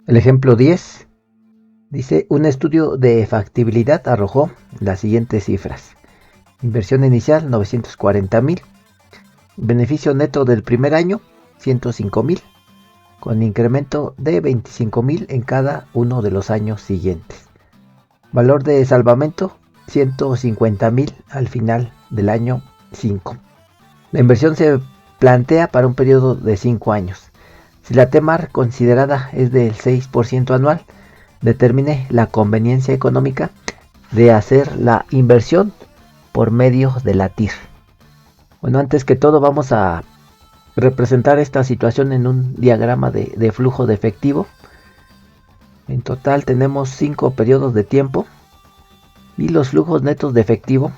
El ejemplo 10 dice, un estudio de factibilidad arrojó las siguientes cifras. Inversión inicial 940,000, beneficio neto del primer año 105,000, con incremento de 25,000 en cada uno de los años siguientes. Valor de salvamento 150,000 al final del año 5. La inversión se plantea para un periodo de 5 años. Si la TEMAR considerada es del 6% anual, determine la conveniencia económica de hacer la inversión por medio de la TIR. Bueno, antes que todo vamos a representar esta situación en un diagrama de flujo de efectivo. En total tenemos 5 periodos de tiempo y los flujos netos de efectivo,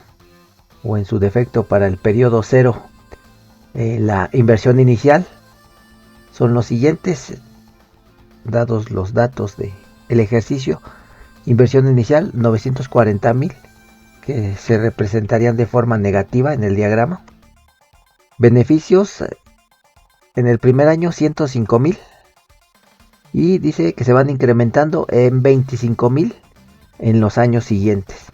o en su defecto para el periodo 0, la inversión inicial, son los siguientes, dados los datos del ejercicio. Inversión inicial 940,000, que se representarían de forma negativa en el diagrama. Beneficios en el primer año 105,000 y dice que se van incrementando en 25,000 en los años siguientes,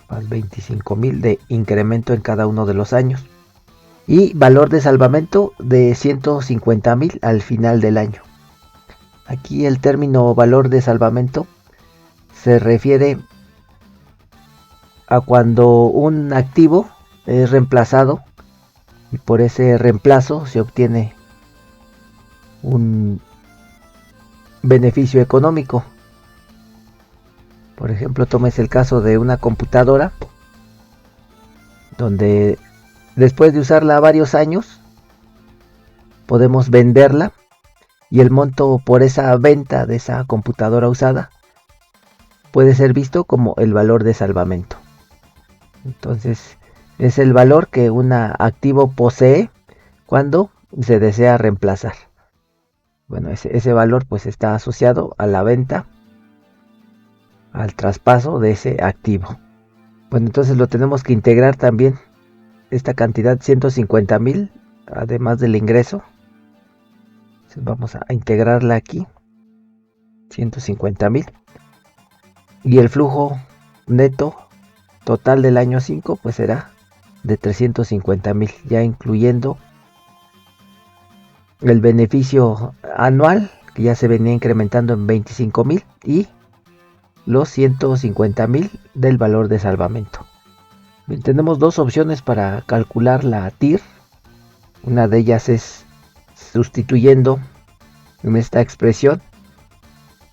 más 25,000 de incremento en cada uno de los años, y valor de salvamento de 150,000 al final del año. Aquí el término valor de salvamento se refiere a cuando un activo es reemplazado y por ese reemplazo se obtiene un beneficio económico. Por ejemplo, tomes el caso de una computadora donde después de usarla varios años podemos venderla y el monto por esa venta de esa computadora usada puede ser visto como el valor de salvamento. Entonces es el valor que un activo posee cuando se desea reemplazar. Bueno, ese valor pues está asociado a la venta, al traspaso de ese activo. Bueno, entonces lo tenemos que integrar también, esta cantidad 150,000, además del ingreso. Entonces vamos a integrarla aquí, 150,000. Y el flujo neto total del año 5 pues será de 350,000, ya incluyendo el beneficio anual que ya se venía incrementando en 25,000 y los 150,000 del valor de salvamento. Bien, tenemos dos opciones para calcular la TIR. Una de ellas es sustituyendo en esta expresión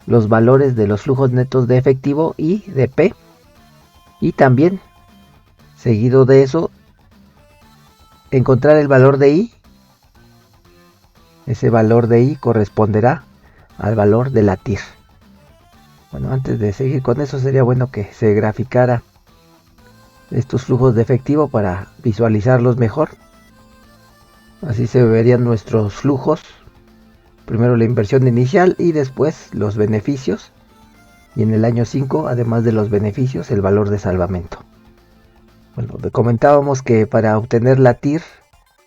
los valores de los flujos netos de efectivo y de P, y también seguido de eso encontrar el valor de I. Ese valor de I corresponderá al valor de la TIR. Bueno, antes de seguir con eso sería bueno que se graficara estos flujos de efectivo para visualizarlos mejor. Así se verían nuestros flujos. Primero la inversión inicial y después los beneficios. Y en el año 5, además de los beneficios, el valor de salvamento. Bueno, comentábamos que para obtener la TIR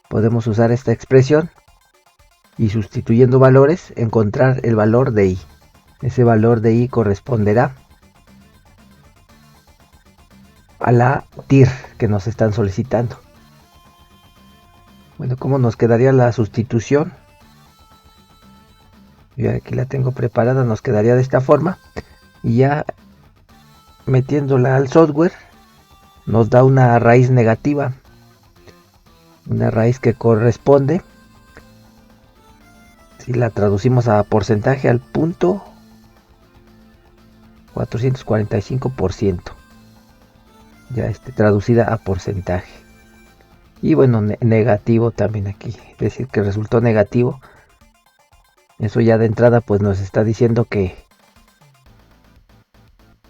podemos usar esta expresión y sustituyendo valores encontrar el valor de I. Ese valor de I corresponderá a la TIR que nos están solicitando. Bueno, ¿cómo nos quedaría la sustitución? Yo aquí la tengo preparada, nos quedaría de esta forma. Y ya metiéndola al software nos da una raíz negativa. Una raíz que corresponde, si la traducimos a porcentaje, al punto 445%. Ya traducida a porcentaje. Y bueno, negativo también aquí. Es decir, que resultó negativo. Eso ya de entrada pues nos está diciendo que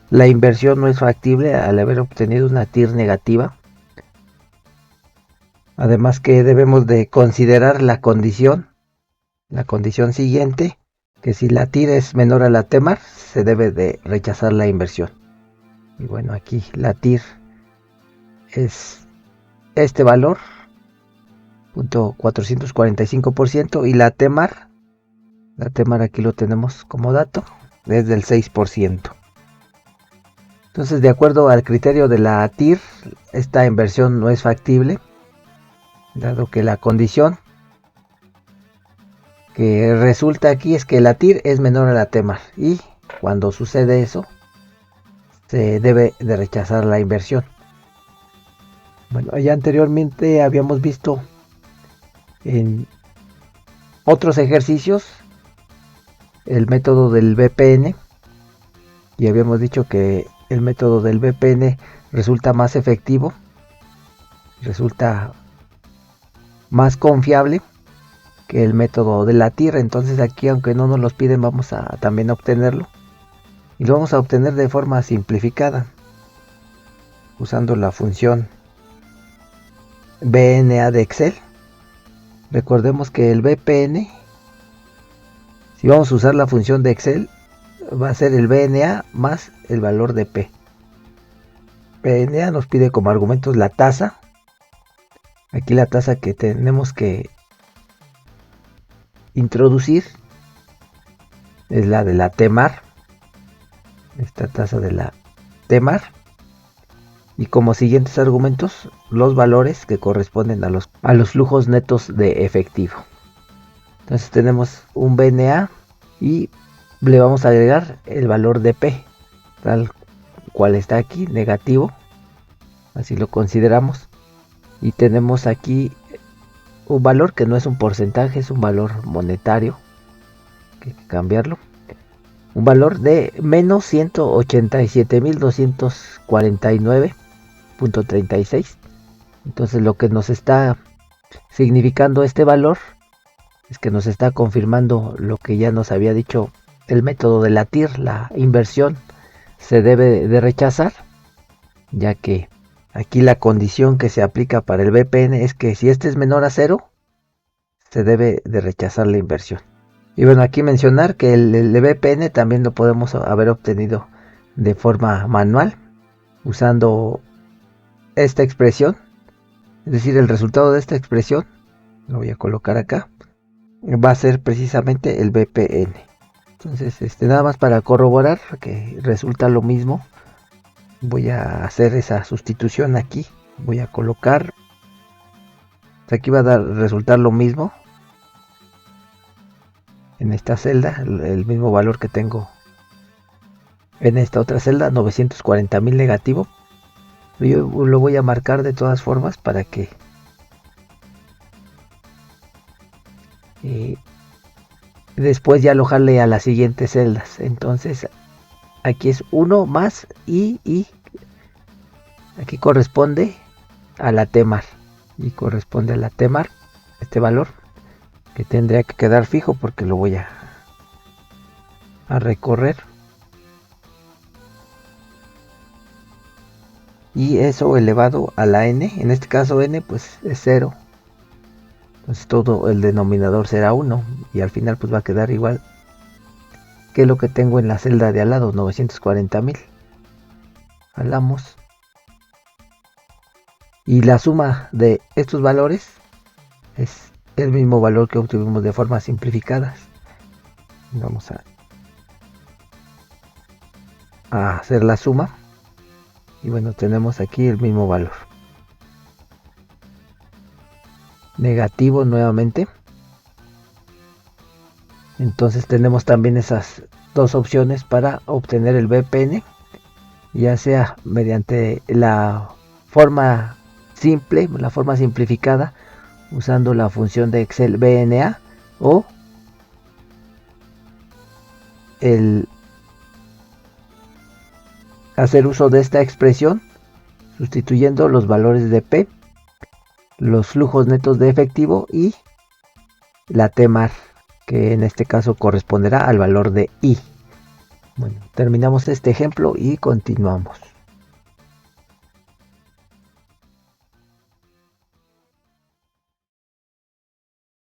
la inversión no es factible al haber obtenido una TIR negativa. Además que debemos de considerar la condición siguiente, que si la TIR es menor a la TEMAR, se debe de rechazar la inversión. Y bueno, aquí la TIR es este valor, 0.445%, y la TEMAR La TEMAR aquí lo tenemos como dato, es del 6%. Entonces, de acuerdo al criterio de la TIR, esta inversión no es factible, dado que la condición que resulta aquí es que la TIR es menor a la TEMAR, y cuando sucede eso, se debe de rechazar la inversión. Bueno, ya anteriormente habíamos visto en otros ejercicios el método del VPN, y habíamos dicho que el método del VPN resulta más efectivo, resulta más confiable que el método de la TIR. Entonces aquí, aunque no nos los piden, vamos a también obtenerlo, y lo vamos a obtener de forma simplificada usando la función VNA de Excel. Recordemos que el VPN, si vamos a usar la función de Excel, va a ser el VNA más el valor de P. VNA nos pide como argumentos la tasa. Aquí la tasa que tenemos que introducir es la de la TEMAR, esta tasa de la TEMAR, y como siguientes argumentos los valores que corresponden a los flujos netos de efectivo. Entonces tenemos un VNA y le vamos a agregar el valor de P, tal cual está aquí, negativo, así lo consideramos, y tenemos aquí un valor que no es un porcentaje, es un valor monetario, que hay que cambiarlo, un valor de menos 187.249.36. Entonces lo que nos está significando este valor es que nos está confirmando lo que ya nos había dicho el método de la TIR. La inversión se debe de rechazar, ya que aquí la condición que se aplica para el VPN es que si este es menor a 0, se debe de rechazar la inversión. Y bueno, aquí mencionar que el VPN también lo podemos haber obtenido de forma manual, usando esta expresión, es decir, el resultado de esta expresión, lo voy a colocar acá, va a ser precisamente el VPN. Entonces, nada más para corroborar que resulta lo mismo, voy a hacer esa sustitución aquí, voy a colocar, aquí va a resultar lo mismo en esta celda, el mismo valor que tengo en esta otra celda, 940.000 negativo. Yo lo voy a marcar de todas formas para que después ya alojarle a las siguientes celdas. Entonces aquí es 1 más y aquí corresponde a la TEMAR, y corresponde a la TEMAR este valor, que tendría que quedar fijo porque lo voy a recorrer, y eso elevado a la n, en este caso n pues es 0, entonces todo el denominador será 1, y al final pues va a quedar igual que lo que tengo en la celda de al lado, 940.000. Jalamos, y la suma de estos valores es el mismo valor que obtuvimos de forma simplificada. Vamos a hacer la suma, y bueno, tenemos aquí el mismo valor, negativo nuevamente. Entonces tenemos también esas dos opciones para obtener el VPN, ya sea mediante la forma simple, la forma simplificada, usando la función de Excel VNA, o el hacer uso de esta expresión sustituyendo los valores de P, los flujos netos de efectivo y la TEMAR, que en este caso corresponderá al valor de I. Bueno, terminamos este ejemplo y continuamos.